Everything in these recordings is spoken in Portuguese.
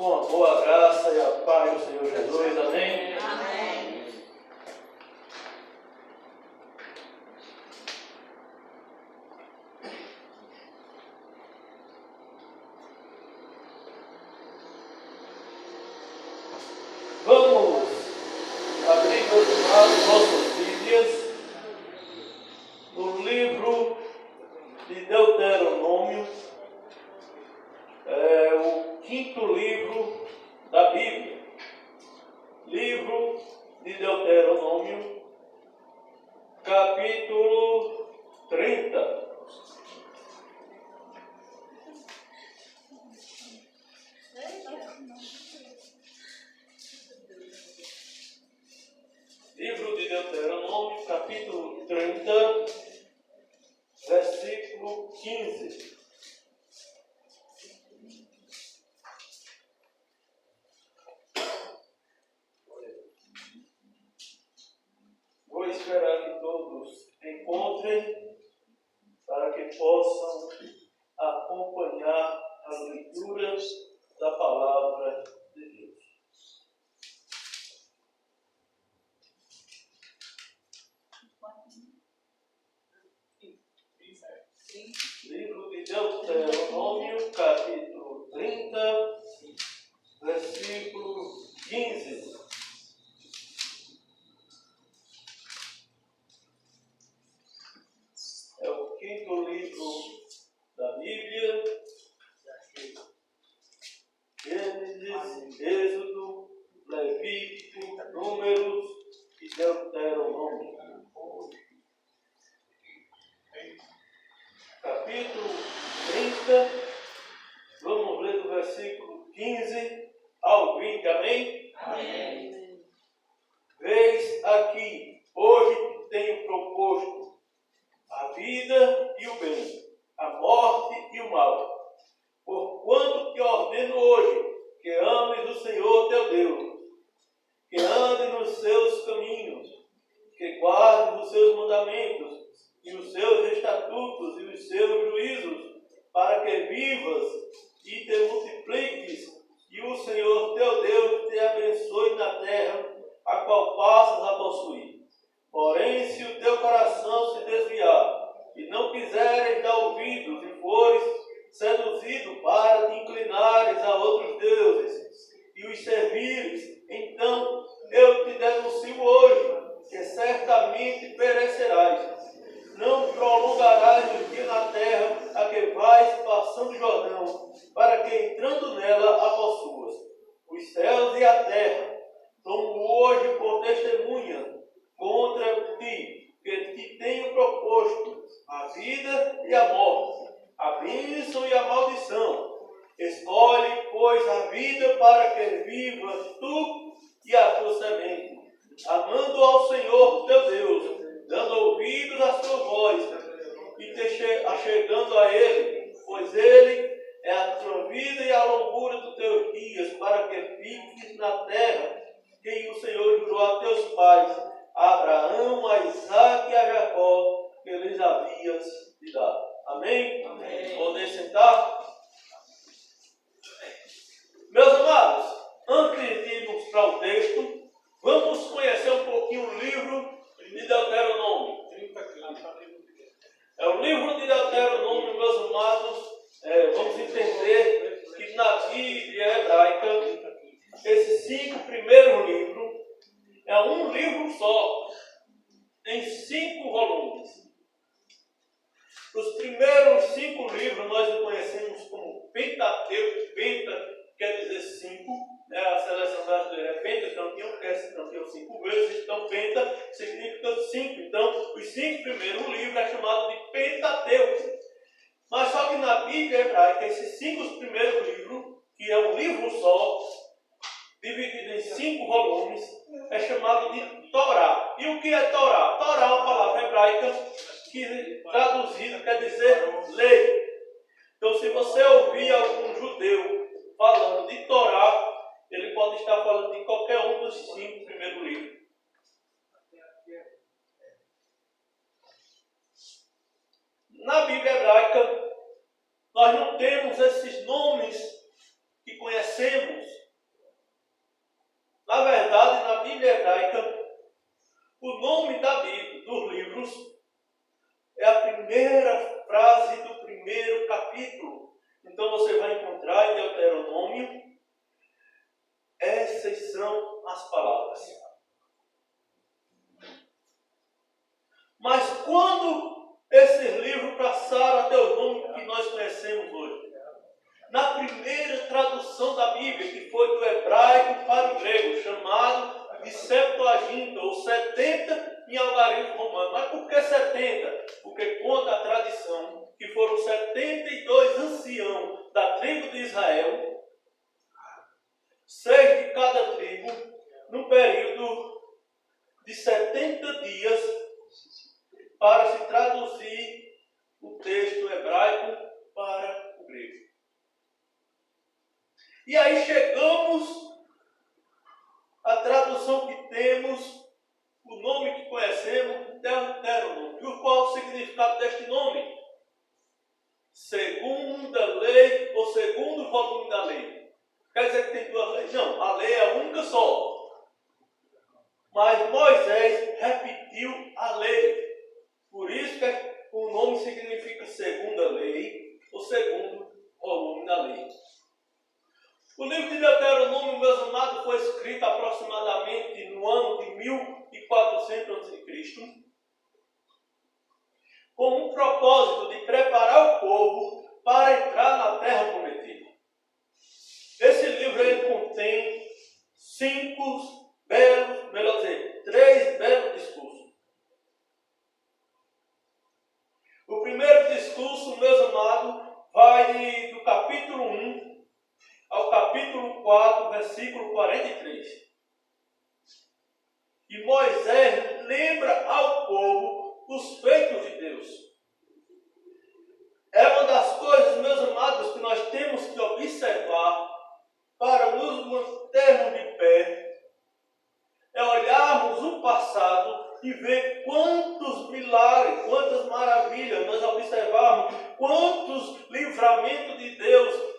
com a boa graça e a paz do Senhor Jesus. Amém? Amém. Vamos abrir, meus irmãos, nossas Bíblias no livro de Deuteronômio, o quinto livro da Bíblia. Livro de Deuteronômio, capítulo 30. Livro de Deuteronômio, capítulo 30, versículo 15. Vou esperar que todos encontrem para que possam acompanhar as leituras da palavra de Deus. Livro de Deuteronômio, capítulo 30, versículo 15. É o quinto livro da Bíblia. Gênesis, Êxodo, Levítico, Números e Deuteronômio. Capítulo 30, vamos ler do versículo 15 ao 20, amém? Amém. Eis aqui, hoje tenho proposto a vida e o bem, a morte e o mal. Porquanto te ordeno hoje que ames o Senhor teu Deus, que andes nos seus caminhos, que guardes os seus mandamentos e os seus estatutos e os seus juízos, para que vivas e te multipliques, e o Senhor teu Deus te abençoe na terra, a qual passas a possuir. Porém, se o teu coração se desviar, e não quiseres dar ouvidos, e fores seduzido para te inclinares a outros deuses, e os servires, então eu te denuncio hoje, que certamente perecerás. Não prolongarás os dias na terra a que vais passando o Jordão, para que entrando nela a possuas. Os céus e a terra tomo hoje por testemunha contra ti, que te tenho proposto a vida e a morte, a bênção e a maldição. Escolhe, pois, a vida para que vivas tu e a tua semente, amando ao Senhor teu Deus, dando ouvidos à sua voz e te achegando a Ele, pois Ele é a tua vida e a longura dos teus dias, para que fiques na terra que o Senhor jurou a teus pais, a Abraão, a Isaque e a Jacó, que lhes havias de dar. Amém? Amém. Podem sentar? Meus amados, antes de irmos para o texto, vamos conhecer um pouquinho o livro de Deuteronômio. É o livro de Deuteronômio, meus amados. Vamos entender que na Bíblia hebraica, esses 5 primeiros livros é um livro só, em 5 volumes. Os primeiros 5 livros nós o conhecemos como Pentateuco. Penta quer dizer 5, a seleção brasileira é pentacampeão, porque é campeão 5 vezes, então penta significa 5. Então, os 5 primeiros livros é chamado de Pentateuco. Mas só que na Bíblia hebraica, esses 5 primeiros livros, que é um livro só, dividido em 5 volumes, é chamado de Torá. E o que é Torá? Torá é uma palavra hebraica que traduzido quer dizer lei. Então, se você ouvir algum judeu falando de Torá, ele pode estar falando de qualquer um dos 5 primeiros livros. Na Bíblia hebraica, nós não temos esses nomes que conhecemos encontrar em Deuteronômio, essas são as palavras. Mas quando esses livros passaram até o nome que nós conhecemos hoje, na primeira tradução da Bíblia, que foi do hebraico para o grego, chamado de Septuaginta, ou 70 em algarismo romano. Mas por que 70? Porque conta a tradição que foram 72 anciãos da tribo de Israel, 6 de cada tribo, num período de 70 dias, para se traduzir o texto hebraico para o grego. E aí chegamos à tradução que temos, o nome que conhecemos, Deuteronômio. E qual o significado deste nome? Segunda lei ou segundo volume da lei. Quer dizer que tem duas leis? Não, a lei é a única só. Mas Moisés repetiu a lei. Por isso que o nome significa segunda lei ou segundo volume da lei. O livro de Deuteronômio, meus amados, foi escrito aproximadamente no ano de 1400 a.C., com o propósito de preparar o povo para entrar na terra prometida. Esse livro ele contém 3 belos discursos. O primeiro discurso, meus amados, vai do capítulo 1 ao capítulo 4, versículo 43. E Moisés lembra ao povo os feitos de Deus. É uma das coisas, meus amados, que nós temos que observar para nos mantermos de pé. É olharmos o passado e ver quantos milagres, quantas maravilhas nós observamos, quantos livramentos de Deus.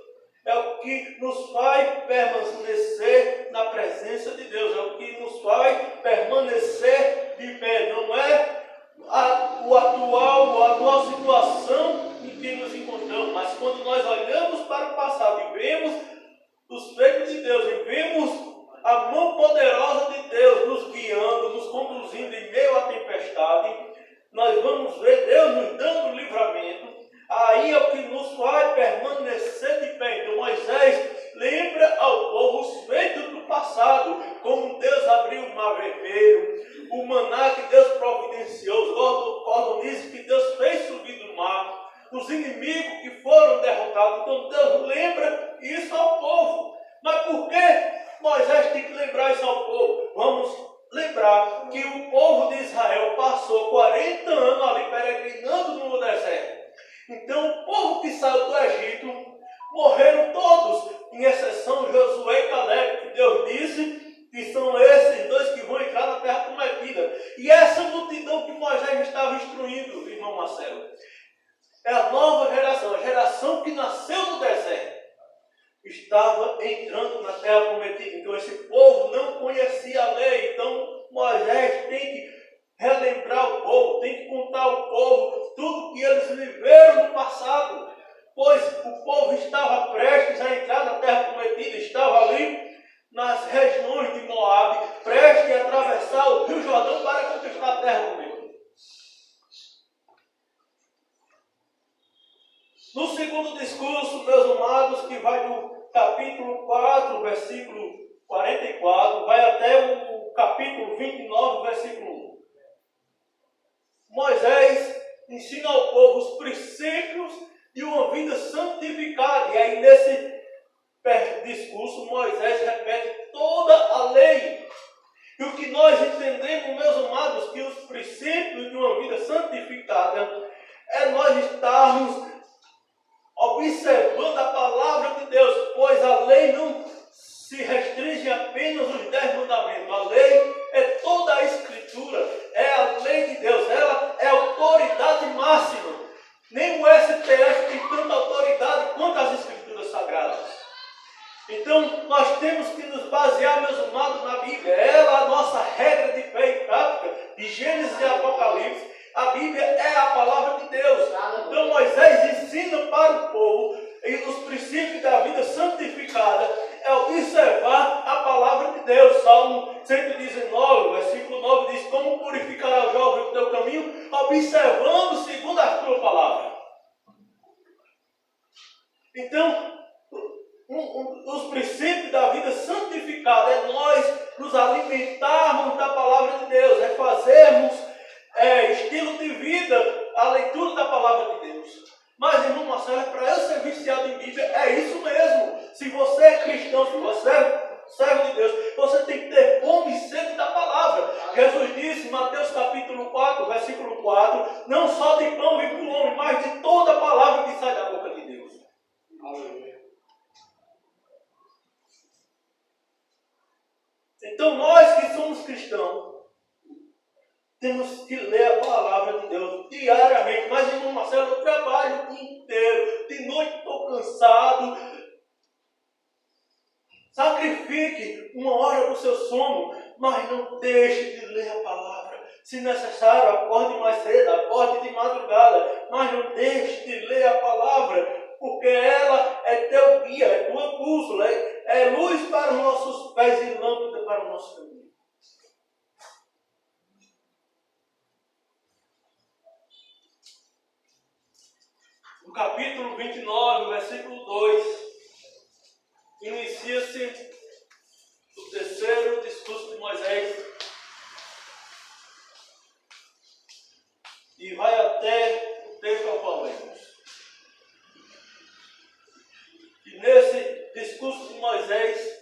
É o que nos faz permanecer na presença de Deus. É o que nos faz permanecer de pé. Não é a atual situação em que nos encontramos. Mas quando nós olhamos para o passado e vemos os feitos de Deus, e vemos a mão poderosa de Deus nos guiando, nos conduzindo em meio à tempestade, nós vamos ver Deus nos dando livramento. Aí é o que nos faz permanecer de pé. Então Moisés lembra ao povo os feitos do passado, como Deus abriu o mar vermelho, o maná que Deus providenciou, os cordonizes que Deus fez subir do mar, os inimigos que foram derrotados. Então Deus lembra isso ao povo. Mas por que Moisés tem que lembrar isso ao povo? Vamos lembrar que o povo de Israel passou 40 anos ali peregrinando no deserto. Então o povo que saiu do Egito morreram todos, em exceção Josué e Caleb, que Deus disse que são esses dois que vão entrar na terra prometida. E essa multidão que Moisés estava instruindo, irmão Marcelo, é a nova geração, a geração que nasceu no deserto, estava entrando na terra prometida. Então esse povo não conhecia a lei. Então Moisés tem que relembrar o povo, tem que contar ao povo tudo que eles viveram no passado, pois o povo estava prestes a entrar na terra prometida, estava ali nas regiões de Moabe, prestes a atravessar o Rio Jordão para conquistar a terra prometida. No segundo discurso, meus amados, que vai do capítulo 4, versículo 44, vai até o capítulo 29, versículo 1. Moisés ensina ao povo os princípios de uma vida santificada. E aí nesse discurso Moisés repete toda a lei. E o que nós entendemos, meus amados, que os princípios de uma vida santificada é nós estarmos observando a palavra de Deus, pois a lei não se restringe apenas aos 10 mandamentos. A lei é toda a Escritura, é a lei de Deus, ela é a autoridade máxima. Nem o STF tem tanta autoridade quanto as Escrituras Sagradas. Então, nós temos que nos basear, meus amados, na Bíblia. Ela é a nossa regra de fé e prática, de Gênesis e Apocalipse. A Bíblia é a palavra de Deus. Então, Moisés ensina para o povo os princípios da vida observar a palavra de Deus. Salmo 119, versículo 9 diz: como purificará o jovem o teu caminho? Observando segundo a tua palavra. Então, os princípios da vida santificada é nós nos alimentarmos da palavra de Deus, é fazermos estilo de vida a leitura da palavra de Deus. Mas, irmão Marcelo, para eu ser viciado em Bíblia, é isso mesmo. Se você é cristão, se você é servo de Deus, você tem que ter fome e sede da palavra. Jesus disse em Mateus capítulo 4, versículo 4, não só de pão vive o homem, mas de toda a palavra que sai da boca de Deus. Aleluia. Então nós que somos cristãos, temos que ler a palavra de Deus diariamente. Mas, irmão Marcelo, eu trabalho o dia inteiro, de noite estou cansado. Sacrifique uma hora do seu sono, mas não deixe de ler a palavra. Se necessário, acorde mais cedo, acorde de madrugada, mas não deixe de ler a palavra, porque ela é teu guia, é tua bússola, é luz para os nossos pés e lâmpada para o nosso caminho. No capítulo 29, versículo 2, inicia-se o terceiro discurso de Moisés e vai até o texto ao qual lemos. E nesse discurso de Moisés,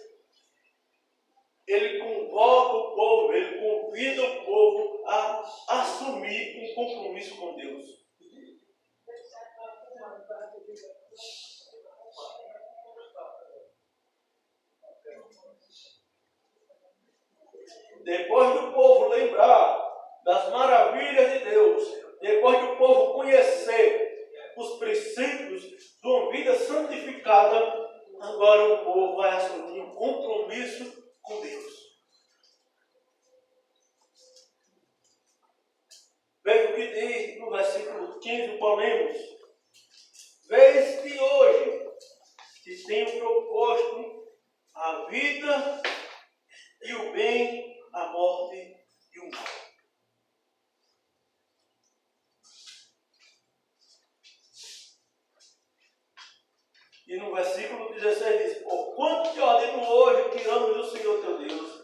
ele convoca o povo, ele convida o povo a assumir um compromisso com Deus. Depois do povo lembrar das maravilhas de Deus, depois do povo conhecer os princípios de uma vida santificada, agora o povo vai assumir um compromisso com Deus. Veja o que diz no versículo 15 do Polemos. Vês que hoje te tenho proposto a vida e o bem, a morte e o mal. E no versículo 16 diz: porquanto te ordeno hoje que ames o Senhor teu Deus,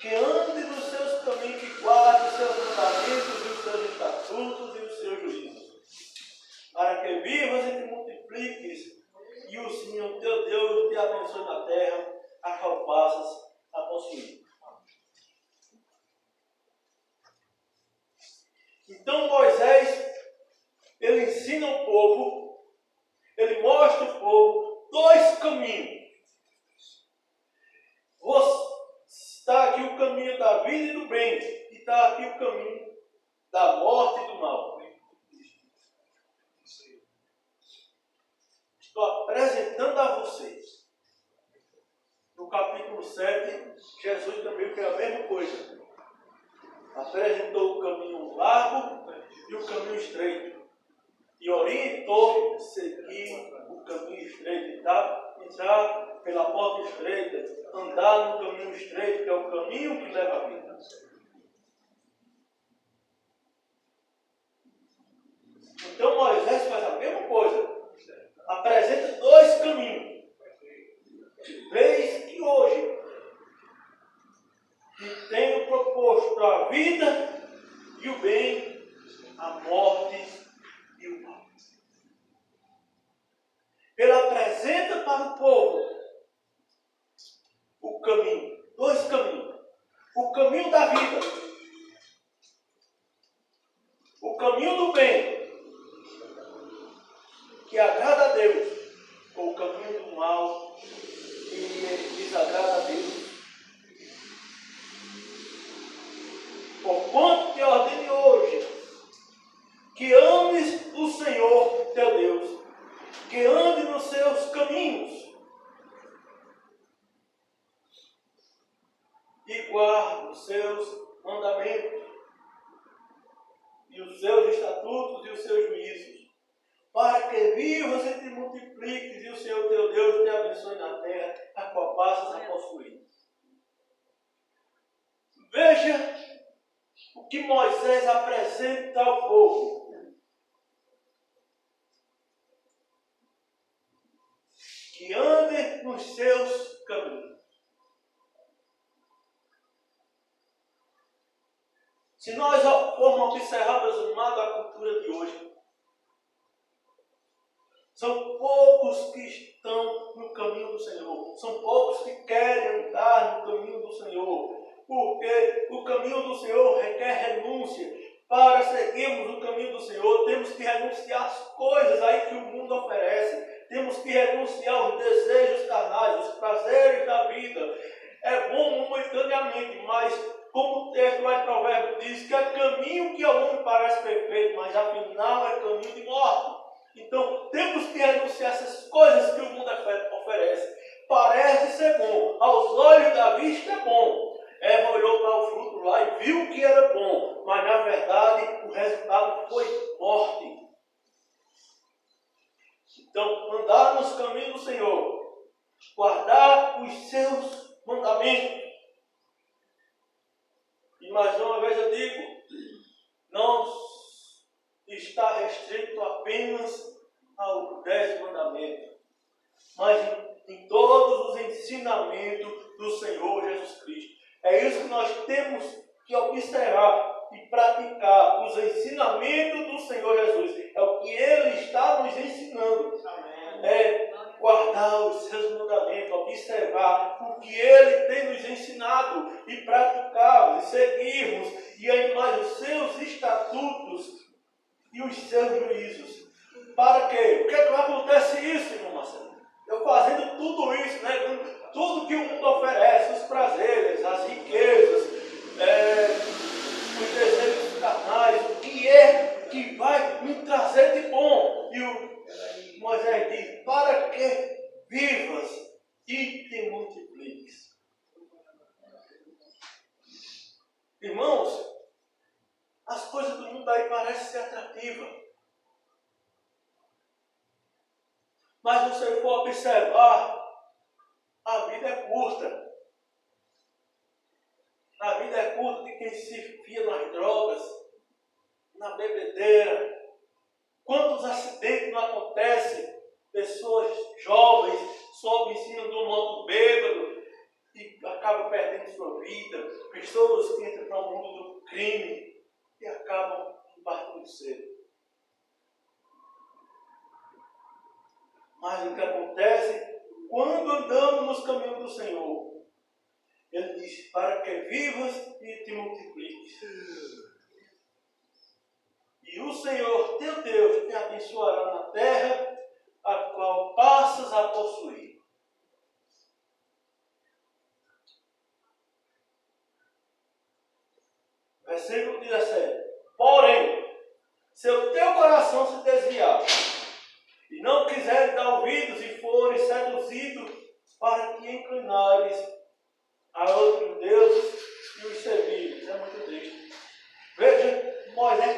que ande nos seus caminhos, que guarde os seus mandamentos e os seus estatutos e os seus juízos, para que vivas e te multipliques, e o Senhor teu Deus te abençoe na terra, a qual passas a possuir. Então Moisés, ele ensina o povo, ele mostra ao povo dois caminhos. Está aqui o caminho da vida e do bem, e está aqui o caminho da morte e do mal. Estou apresentando a vocês. No capítulo 7, Jesus também fez a mesma coisa. Apresentou o caminho largo e o caminho estreito. E orientou a seguir o caminho estreito. Entrar pela porta estreita. Andar no caminho estreito, que é o caminho que leva à vida. Então Moisés faz a mesma coisa. Apresenta dois caminhos. Vês que hoje te tenho proposto a vida e o bem, a morte e o mal. Ele apresenta para o povo o caminho, dois caminhos. O caminho da vida, o caminho do bem, que agrada a Deus, ou o caminho do mal, que desagrada a Deus. Porquanto te ordene hoje que ames o Senhor teu Deus, que ande nos seus caminhos e guarde os seus mandamentos e os seus estatutos e os seus juízos, para que vivas e te multipliques e o Senhor teu Deus te abençoe na terra, a qual passas a que Moisés apresenta ao povo. Que ande nos seus caminhos. Se nós formos observar, meus amados, a cultura de hoje, são poucos que estão no caminho do Senhor. São poucos que querem andar no caminho do Senhor. Porque o caminho do Senhor requer renúncia. Para seguirmos o caminho do Senhor, temos que renunciar às coisas aí que o mundo oferece. Temos que renunciar aos desejos carnais, os prazeres da vida. É bom momentaneamente, mas como o texto lá em Provérbios diz, que é caminho que ao homem parece perfeito, mas afinal é caminho de morte. Então, temos que renunciar a essas coisas que o mundo oferece. Parece ser bom, aos olhos da vista é bom. Eva olhou para o fruto lá e viu que era bom, mas na verdade o resultado foi morte. Então, andar nos caminhos do Senhor, guardar os seus mandamentos. E mais uma vez eu digo, não está restrito apenas aos 10 mandamentos, mas em todos os ensinamentos do Senhor Jesus Cristo. É isso que nós temos que observar e praticar, os ensinamentos do Senhor Jesus. É o que Ele está nos ensinando. É guardar os seus mandamentos, observar o que Ele tem nos ensinado e praticarmos, e seguirmos, e aí mais os seus estatutos e os seus juízos. Para quê? O que é que acontece isso, irmão Marcelo? Eu fazendo tudo isso, né? Tudo que o mundo oferece, os prazeres, as riquezas, os desejos carnais, o que é que vai me trazer de bom? E o Moisés diz, para que vivas e te multipliques. Irmãos, as coisas do mundo aí parecem ser atrativas. Mas se você for observar, a vida é curta. A vida é curta de quem se enfia nas drogas, na bebedeira. Quantos acidentes não acontecem? Pessoas jovens sobem em cima de um moto bêbado e acabam perdendo sua vida. Pessoas que entram para o mundo do crime e acabam partindo cedo. Mas o que acontece quando andamos nos caminhos do Senhor? Ele diz, para que vivas e te multipliques. E o Senhor, teu Deus, te abençoará na terra, a qual passas a possuir. Versículo 17. Porém, se o teu coração se desviar, e não quiseres dar ouvidos e fores seduzido para te inclinares a outros deuses e os servires. É muito triste. Veja, Moisés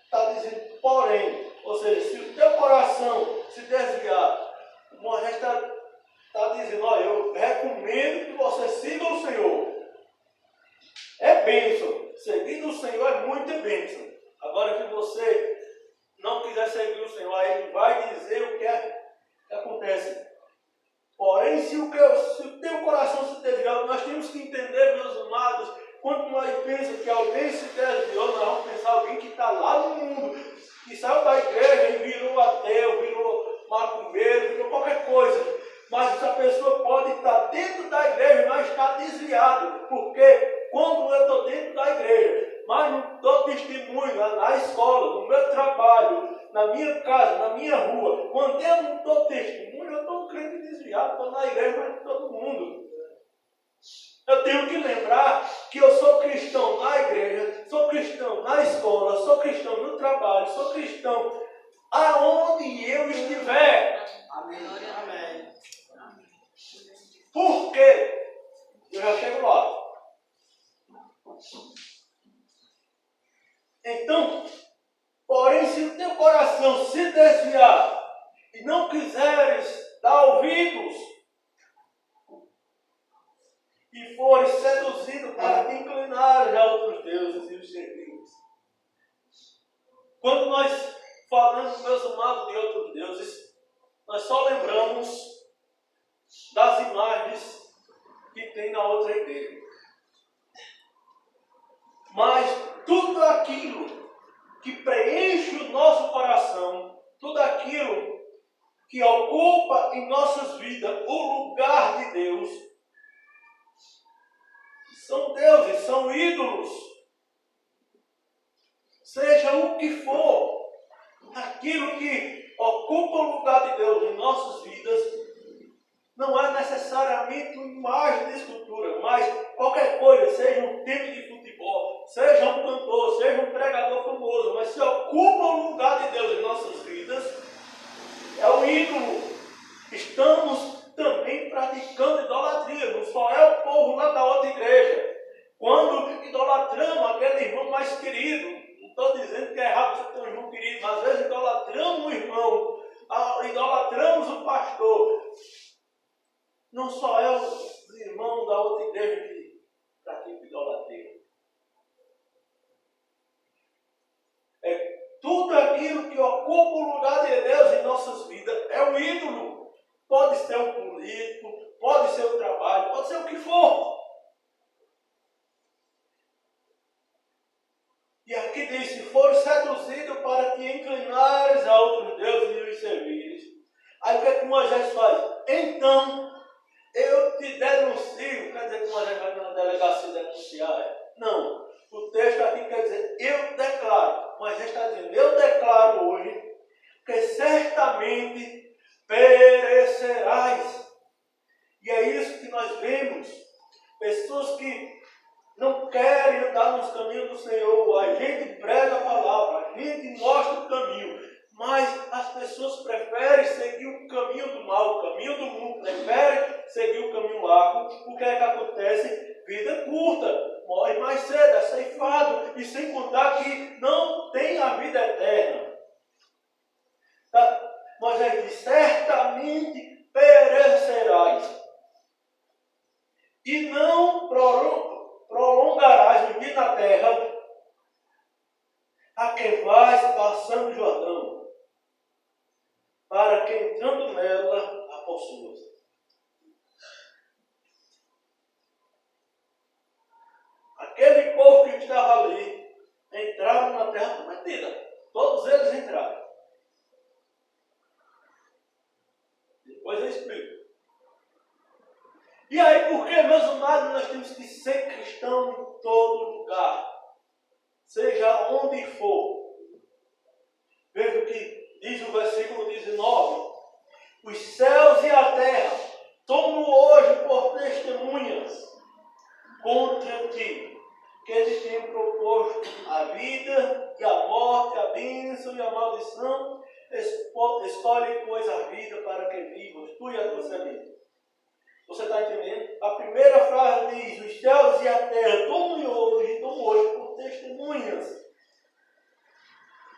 está dizendo, porém, ou seja, se o teu coração se desviar, Moisés está dizendo, olha, eu recomendo que você siga o Senhor. É bênção. Seguir o Senhor é muita bênção. Agora que você não quiser seguir o Senhor, aí Ele vai dizer o que acontece. Porém, se o teu coração se desviar, nós temos que entender, meus amados, quando nós pensamos que alguém se desviou, nós vamos pensar alguém que está lá no mundo, que saiu da igreja e virou ateu, virou macumbeiro, virou qualquer coisa. Mas essa pessoa pode estar dentro da igreja, mas está desviado. Porque quando eu estou dentro da igreja, mas não dou testemunho na escola, no meu trabalho, na minha casa, na minha rua, quando eu não dou testemunho, eu estou um crente desviado, estou na igreja, mas todo mundo. Eu tenho que lembrar que eu sou cristão na igreja, sou cristão na escola, sou cristão no trabalho, sou cristão aonde eu estiver. Amém. Amém. Por quê? Eu já chego lá. Então, porém, se o teu coração se desviar e não quiseres dar ouvidos e fores seduzido para te inclinares a outros deuses e os os servimos. Quando nós falamos, meus amados, de outros deuses, nós só lembramos das imagens que tem na outra igreja. Mas tudo aquilo que preenche o nosso coração, tudo aquilo que ocupa em nossas vidas o lugar de Deus, são deuses, são ídolos. Seja o que for, aquilo que ocupa o lugar de Deus em nossas vidas, não é necessariamente uma imagem de escultura, mas qualquer coisa, seja um time de futebol, seja um cantor, seja um pregador famoso, mas se ocupa o lugar de Deus em nossas vidas, é um ídolo. Estamos também praticando idolatria, não só é o povo lá da outra igreja. Quando idolatramos aquele irmão mais querido, não estou dizendo que é errado você ter um irmão querido, mas às vezes idolatramos o irmão, idolatramos o pastor. Não só é os irmãos da outra igreja que praticam idolatria. É tudo aquilo que ocupa o lugar de Deus em nossas vidas é um ídolo. Pode ser um político, pode ser o trabalho, pode ser o que for. E aqui diz, se fores seduzido para te inclinares a outros deuses e os servires. Aí o que é que Moisés faz? Então, eu te denuncio. Quer dizer que Moisés vai na delegacia denunciar? Não. O texto aqui quer dizer, eu declaro. Moisés está dizendo, eu declaro hoje que certamente perecerás. E é isso que nós vemos. Pessoas que não querem andar nos caminhos do Senhor. A gente prega a palavra, a gente mostra o caminho, mas as pessoas preferem seguir o caminho do mal, o caminho do mundo, preferem seguir o caminho largo. O que é que acontece? Vida curta, morre mais cedo, é ceifado, e sem contar que não tem a vida eterna. Tá? Moisés diz, certamente perecerás, e não prolongarás o dia na terra a que vais passando o Jordão, para que entrando nela a possuas. Aquele povo que estava ali entraram na terra prometida. Todos eles entraram. Depois eu explico. E aí, por que, meus amados, nós temos que ser cristãos em todo lugar? Seja onde for. Veja o que diz o versículo 19. Os céus e a terra tomo hoje por testemunhas contra ti, que eles têm proposto a vida e a morte, a bênção e a maldição. Escolhe, pois, a vida para que vivas, tu e a tua semente. Você está entendendo? A primeira frase diz, os céus e a terra tomo hoje por testemunhas.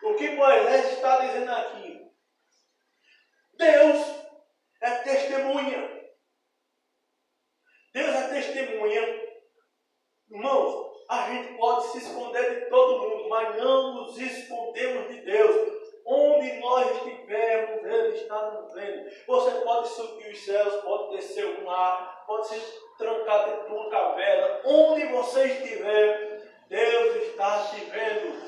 O que Moisés está dizendo aqui? Deus é testemunha. Deus é testemunha. Irmãos, a gente pode se esconder de todo mundo, mas não nos escondemos de Deus. Onde nós estivermos, Ele está nos vendo. Você pode subir os céus, pode descer o mar, pode se trancar dentro de uma caverna. Onde você estiver, Deus está te vendo.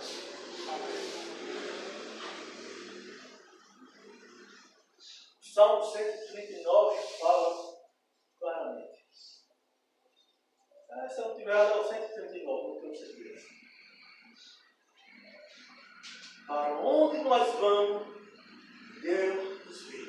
O Salmo 139 fala claramente. Se eu não tiver, é o 139, não tenho certeza. Para onde nós vamos, Deus nos vê.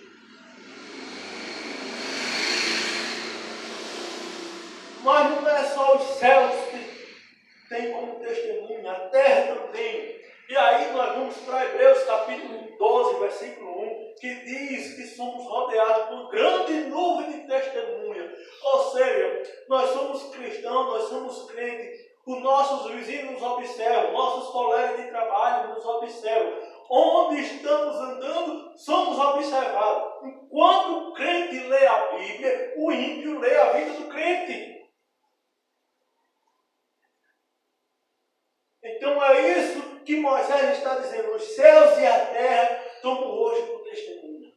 Mas não é só os céus que tem como testemunha, a terra também. E aí nós vamos para Hebreus capítulo 12, versículo 1, que diz que somos rodeados por grande nuvem de testemunha. Ou seja, nós somos cristãos, nós somos crentes. Os nossos vizinhos nos observam, nossos colegas de trabalho nos observam. Onde estamos andando, somos observados. Enquanto o crente lê a Bíblia, o ímpio lê a vida do crente. Então que Moisés está dizendo, os céus e a terra tomam hoje por testemunha.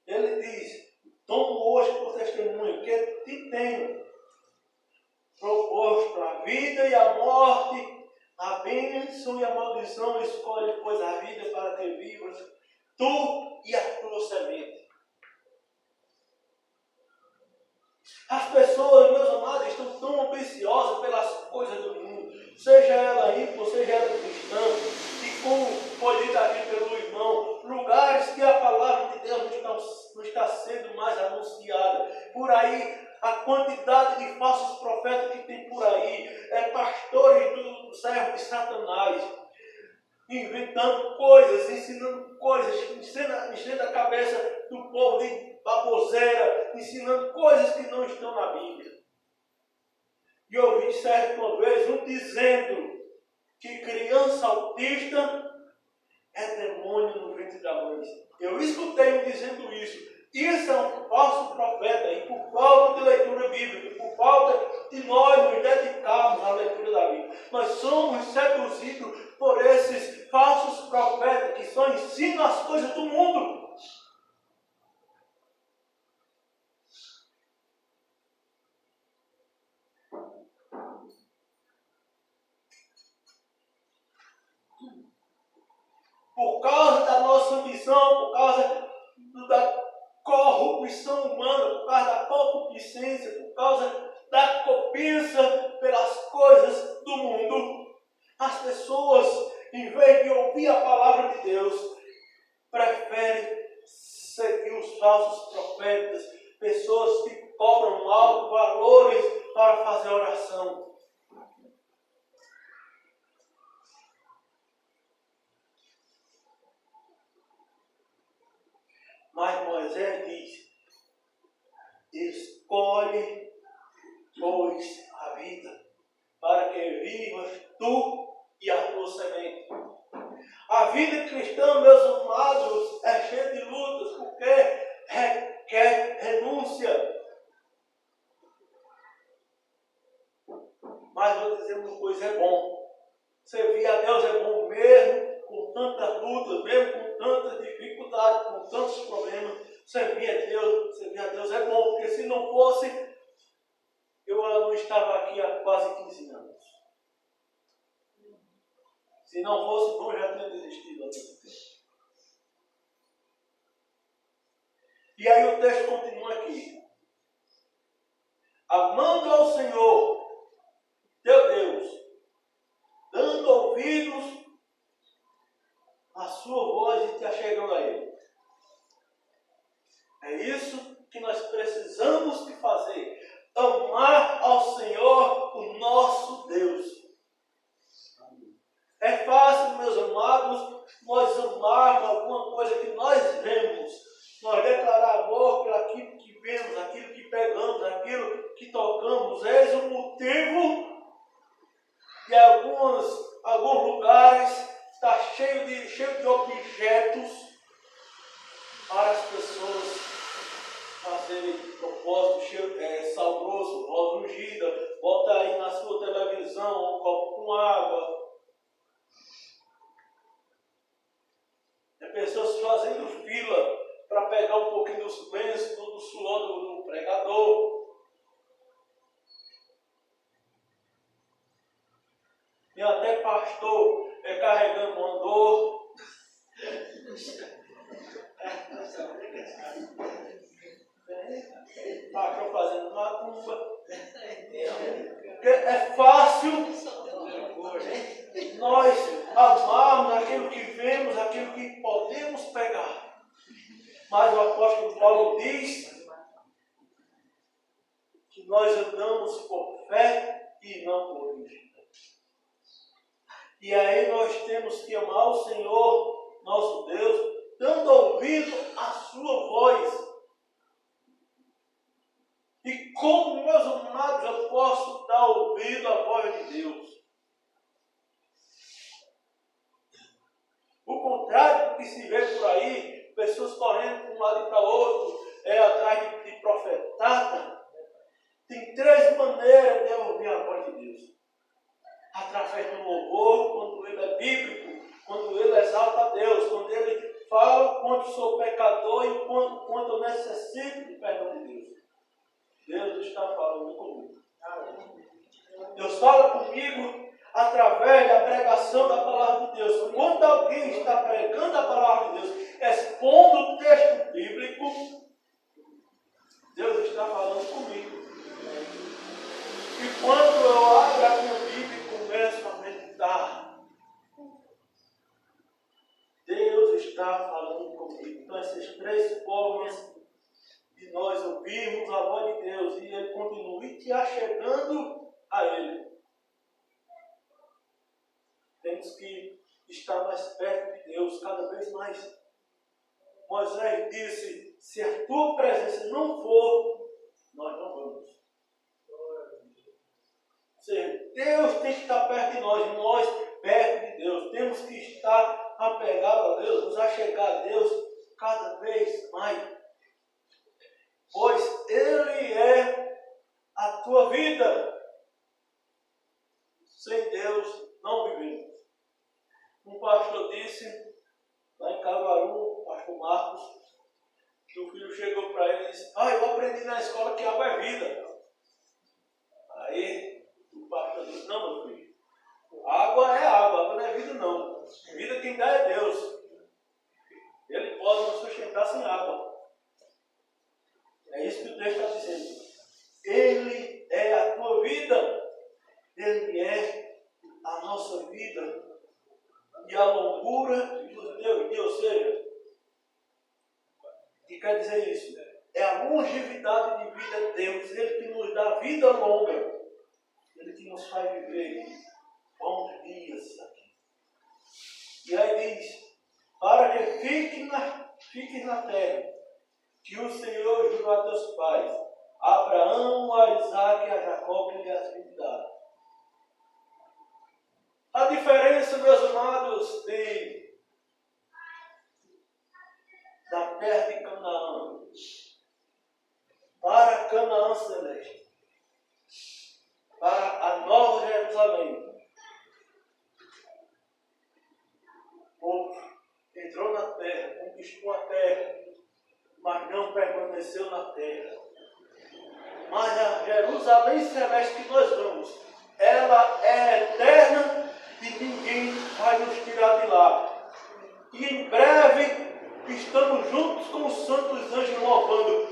Ele diz, tomo hoje por testemunho que te tenho proposto a vida e a morte, a bênção e a maldição. Escolhe, pois, a vida para que vivas, tu e a tua semente. As pessoas, meus amados, estão tão ambiciosas pelas coisas do mundo, seja ela ímpio, seja ela cristã, e como foi dito aqui pelo irmão, lugares que a palavra de Deus não está sendo mais anunciada. Por aí, a quantidade de falsos profetas que tem por aí, pastores do servo de Satanás, inventando coisas, ensinando coisas, enchendo a cabeça do povo de baboseira, ensinando coisas que não estão na Bíblia. E eu ouvi certa vez um dizendo que criança autista é demônio no ventre da mãe. Eu escutei um dizendo isso. Isso é um falso profeta, e por falta de leitura bíblica, por falta de nós nos dedicarmos à leitura da Bíblia, nós somos seduzidos por esses falsos profetas que só ensinam as coisas do mundo. Por causa da nossa ambição, por causa da corrupção humana, por causa da concupiscência, por causa da cobiça pelas coisas do mundo, as pessoas, em vez de ouvir a palavra de Deus, preferem seguir os falsos profetas, pessoas que cobram altos valores para fazer oração. Mas Moisés diz, escolhe, pois, a vida, para que vivas tu e a tua semente. A vida cristã, meus amados, é cheia de lutas, porque requer renúncia. Mas vou dizer uma coisa, é bom. Servir a Deus é bom mesmo, com tantas lutas, mesmo com tantas dificuldades, com tantos problemas. Servir a Deus é bom, porque se não fosse, eu não estava aqui há quase 15 anos. Se não fosse bom, já tinha desistido há muito tempo. E aí o texto continua aqui. Amando ao Senhor, teu Deus, dando ouvidos à sua voz e te achegando a Ele. É isso que nós precisamos de fazer. Amar ao Senhor, o nosso Deus. É fácil, meus amados, nós amarmos alguma coisa que nós vemos. Nós declarar amor por aquilo que vemos, aquilo que pegamos, aquilo que tocamos. Eis o motivo de alguns lugares está cheio de objetos para as pessoas fazerem propósito, sal grosso, rosa ungida, bota aí na sua televisão um copo com água. Pessoas fazendo fila para pegar um pouquinho dos lenços, do suor do pregador. E até pastor carregando um andor. Pastor fazendo macumba. É fácil nós amarmos aquilo que vemos, aquilo que podemos pegar. Mas o apóstolo Paulo diz que nós andamos por fé e não por vista. E aí nós temos que amar o Senhor, nosso Deus, dando ouvido à sua voz. E como, meus amados, eu posso dar ouvido à voz de Deus? O contrário do que se vê por aí, pessoas correndo com um lado e para outro, atrás de profetada. Tem 3 maneiras de ouvir a voz de Deus. Através do louvor, quando ele é bíblico, quando ele exalta a Deus, quando ele fala quanto sou pecador e quanto eu necessito do perdão de Deus. Deus está falando comigo. Deus fala comigo através da pregação da palavra de Deus. Quando alguém está pregando a palavra de Deus, expondo o texto bíblico, Deus está falando comigo. E quando eu abro a minha Bíblia e começo a meditar, Deus está falando comigo. Então, essas 3 formas de nós ouvirmos a voz de Deus e Ele continue te achegando a Ele. Temos que estar mais perto de Deus, cada vez mais. Moisés disse, se a tua presença não for, nós não vamos. Ou seja, Deus tem que estar perto de nós perto de Deus. Temos que estar apegados a Deus, nos achegar a Deus cada vez mais. Pois Ele é a tua vida. Sem Deus não vivemos. Um pastor disse, lá em Caruaru, o pastor Marcos, que o filho chegou para ele e disse, eu aprendi na escola que água é vida. Aí o pastor disse, não, meu filho, água não é vida não. Vida quem dá é Deus. Ele pode nos sustentar sem água. É isso que o texto está dizendo. Ele é a tua vida. Ele é a nossa vida. E a longura do teu dia, ou seja, o que quer dizer isso? É a longevidade de vida de Deus. Ele que nos dá vida longa. Ele que nos faz viver bons dias aqui. E aí diz, para que fiques na terra, que o Senhor jurou a teus pais, a Abraão, a Isaac e a Jacó, que lhe has dado. A diferença, meus amados, da terra de Canaã para Canaã celeste, para a Nova Jerusalém. O povo entrou na terra, conquistou a terra, mas não permaneceu na terra. Mas a Jerusalém celeste que nós vamos, ela é eterna e ninguém vai nos tirar de lá. E em breve estamos juntos com os santos anjos louvando.